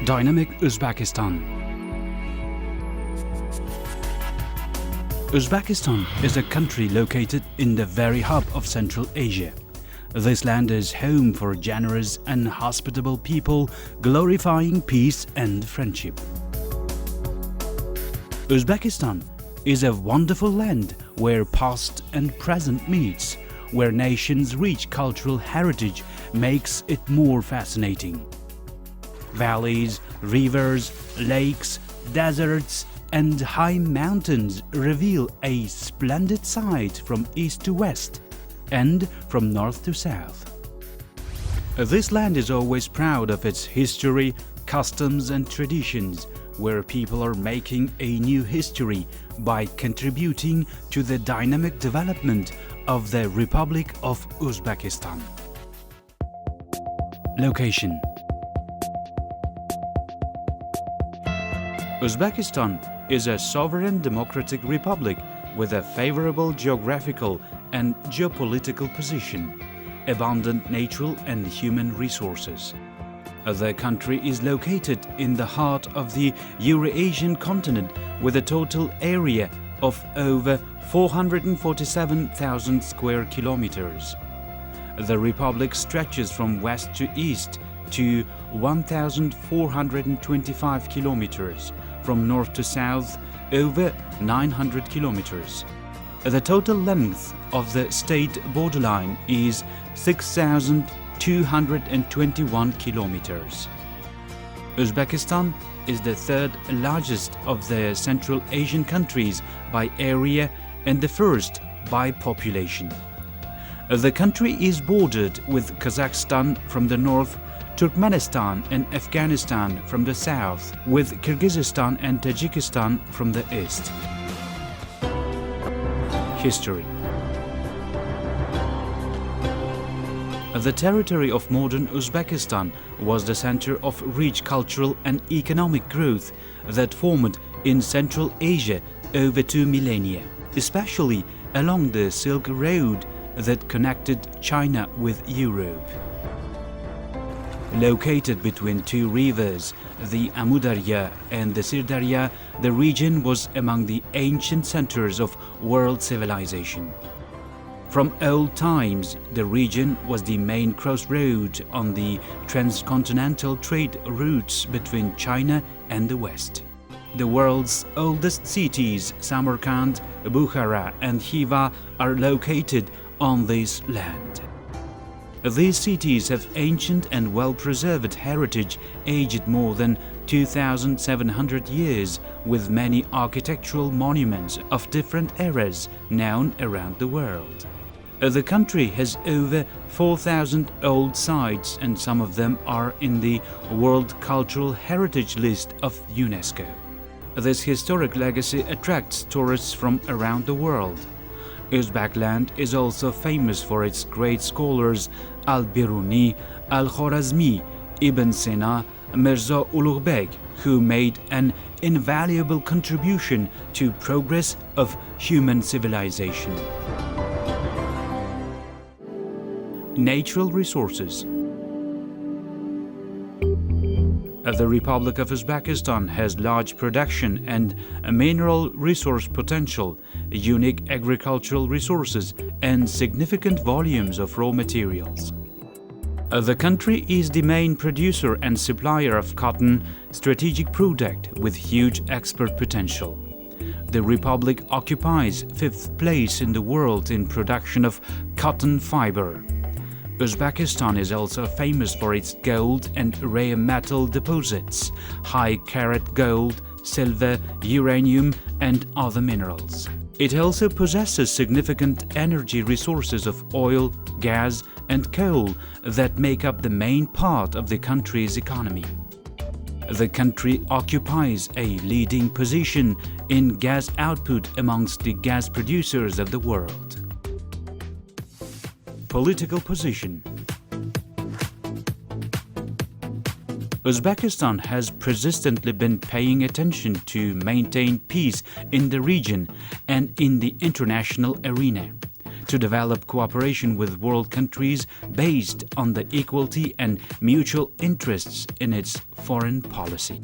Dynamic Uzbekistan. Uzbekistan is a country located in the very hub of Central Asia. This land is home for generous and hospitable people, glorifying peace and friendship. Uzbekistan is a wonderful land where past and present meets, where nations' rich cultural heritage makes it more fascinating. Valleys, rivers, lakes, deserts and high mountains reveal a splendid sight from east to west and from north to south. This land is always proud of its history, customs and traditions, where people are making a new history by contributing to the dynamic development of the Republic of Uzbekistan. Location: Uzbekistan is a sovereign democratic republic with a favorable geographical and geopolitical position, abundant natural and human resources. The country is located in the heart of the Eurasian continent with a total area of over 447,000 square kilometers. The republic stretches from west to east to 1,425 kilometers, from north to south over 900 kilometers. The total length of the state borderline is 6,221 kilometers. Uzbekistan is the third largest of the Central Asian countries by area and the first by population. The country is bordered with Kazakhstan from the north, Turkmenistan and Afghanistan from the south, with Kyrgyzstan and Tajikistan from the east. History. The territory of modern Uzbekistan was the center of rich cultural and economic growth that formed in Central Asia over 2 millennia, especially along the Silk Road that connected China with Europe. Located between two rivers, the Amudarya and the Sirdarya, the region was among the ancient centers of world civilization. From old times, the region was the main crossroad on the transcontinental trade routes between China and the West. The world's oldest cities, Samarkand, Bukhara and Khiva, are located on this land. These cities have ancient and well-preserved heritage aged more than 2,700 years, with many architectural monuments of different eras known around the world. The country has over 4,000 old sites, and some of them are in the World Cultural Heritage List of UNESCO. This historic legacy attracts tourists from around the world. Uzbek land is also famous for its great scholars Al-Biruni, Al-Khwarazmi, Ibn Sina, Mirza Ulugh-Beg, who made an invaluable contribution to progress of human civilization. Natural resources. The Republic of Uzbekistan has large production and mineral resource potential, unique agricultural resources, and significant volumes of raw materials. The country is the main producer and supplier of cotton, strategic product with huge export potential. The Republic occupies 5th place in the world in production of cotton fiber. Uzbekistan is also famous for its gold and rare metal deposits, high-carat gold, silver, uranium and other minerals. It also possesses significant energy resources of oil, gas and coal that make up the main part of the country's economy. The country occupies a leading position in gas output amongst the gas producers of the world. Political position. Uzbekistan has persistently been paying attention to maintain peace in the region and in the international arena. to develop cooperation with world countries based on the equality and mutual interests in its foreign policy.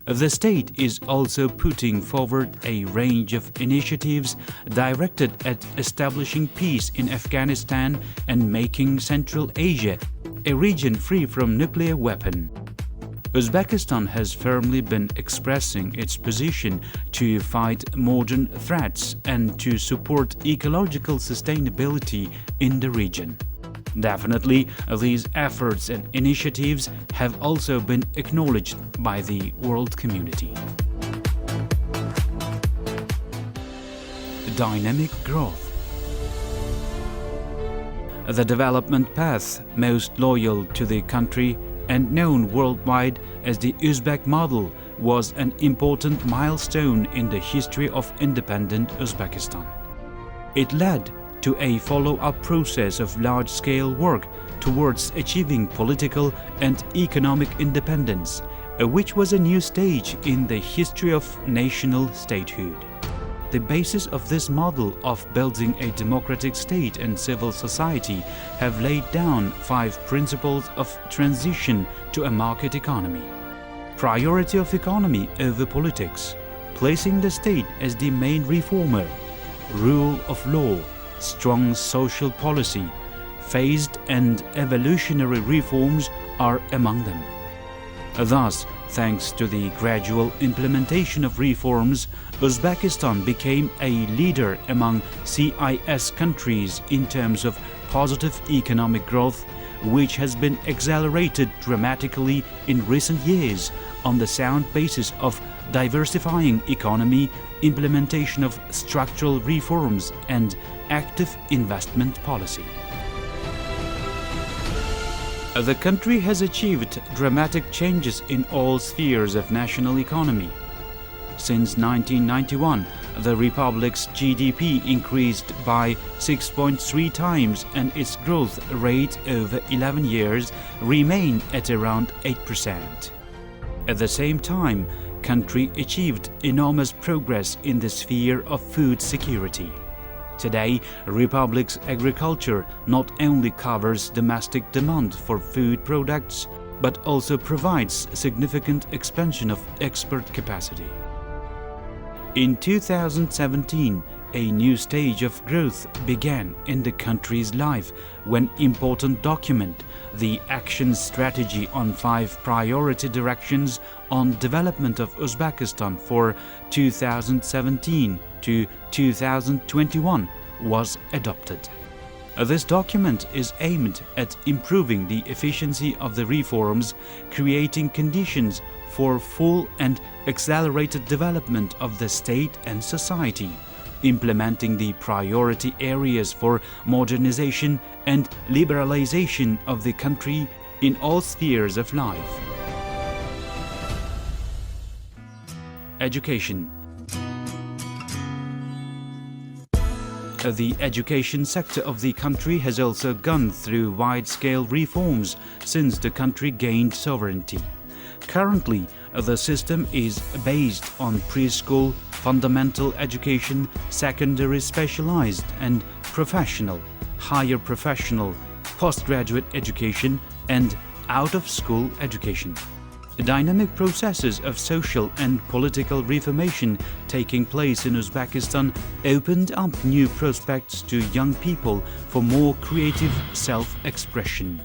The state is also putting forward a range of initiatives directed at establishing peace in Afghanistan and making Central Asia a region free from nuclear weapons. Uzbekistan has firmly been expressing its position to fight modern threats and to support ecological sustainability in the region. Definitely, these efforts and initiatives have also been acknowledged by the world community. Dynamic growth. The development path most loyal to the country and known worldwide as the Uzbek model was an important milestone in the history of independent Uzbekistan. It led to a follow-up process of large-scale work towards achieving political and economic independence, which was a new stage in the history of national statehood. The basis of this model of building a democratic state and civil society have laid down 5 principles of transition to a market economy. Priority of economy over politics, placing the state as the main reformer, rule of law, strong social policy, phased and evolutionary reforms are among them. Thus, thanks to the gradual implementation of reforms, Uzbekistan became a leader among CIS countries in terms of positive economic growth, which has been accelerated dramatically in recent years on the sound basis of diversifying economy, implementation of structural reforms, and active investment policy. The country has achieved dramatic changes in all spheres of national economy. Since 1991, the Republic's GDP increased by 6.3 times and its growth rate over 11 years remained at around 8%. At the same time, country achieved enormous progress in the sphere of food security. Today, Republic's agriculture not only covers domestic demand for food products, but also provides significant expansion of export capacity. In 2017, a new stage of growth began in the country's life when important document, the Action Strategy on 5 Priority Directions on Development of Uzbekistan for 2017 to 2021 was adopted. This document is aimed at improving the efficiency of the reforms, creating conditions for full and accelerated development of the state and society, implementing the priority areas for modernization and liberalization of the country in all spheres of life. Education. The education sector of the country has also gone through wide-scale reforms since the country gained sovereignty. Currently, the system is based on preschool, fundamental education, secondary specialized and professional, higher professional, postgraduate education, and out-of-school education. Dynamic processes of social and political reformation taking place in Uzbekistan opened up new prospects to young people for more creative self-expression.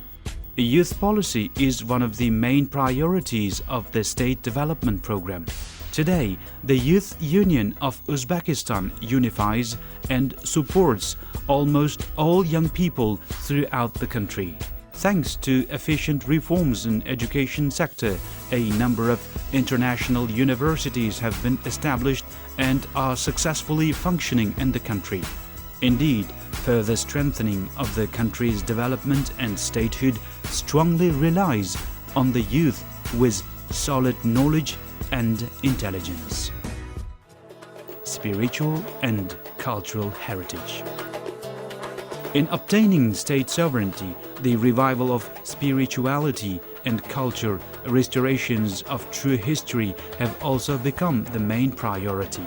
Youth policy is one of the main priorities of the State Development Program. Today, the Youth Union of Uzbekistan unifies and supports almost all young people throughout the country. Thanks to efficient reforms in education sector, a number of international universities have been established and are successfully functioning in the country. Indeed, further strengthening of the country's development and statehood strongly relies on the youth with solid knowledge and intelligence. Spiritual and cultural heritage. In obtaining state sovereignty, the revival of spirituality and culture, restorations of true history have also become the main priority.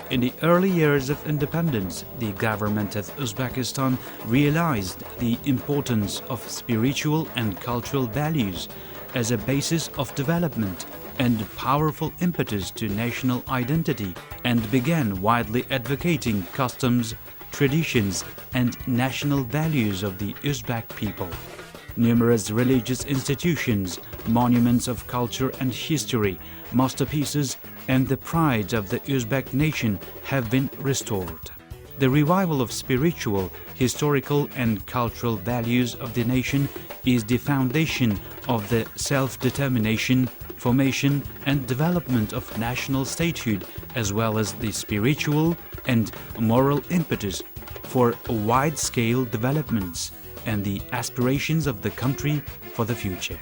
In the early years of independence, the government of Uzbekistan realized the importance of spiritual and cultural values as a basis of development and powerful impetus to national identity, and began widely advocating customs, traditions, and national values of the Uzbek people. Numerous religious institutions, monuments of culture and history, masterpieces, and the pride of the Uzbek nation have been restored. The revival of spiritual, historical, and cultural values of the nation is the foundation of the self-determination, formation, and development of national statehood, as well as the spiritual and moral impetus for wide-scale developments and the aspirations of the country for the future.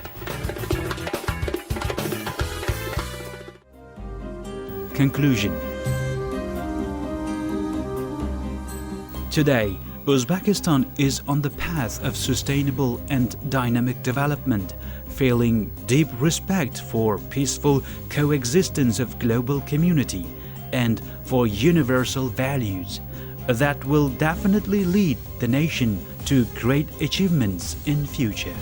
Conclusion. Today, Uzbekistan is on the path of sustainable and dynamic development, feeling deep respect for peaceful coexistence of global community and for universal values that will definitely lead the nation to great achievements in future.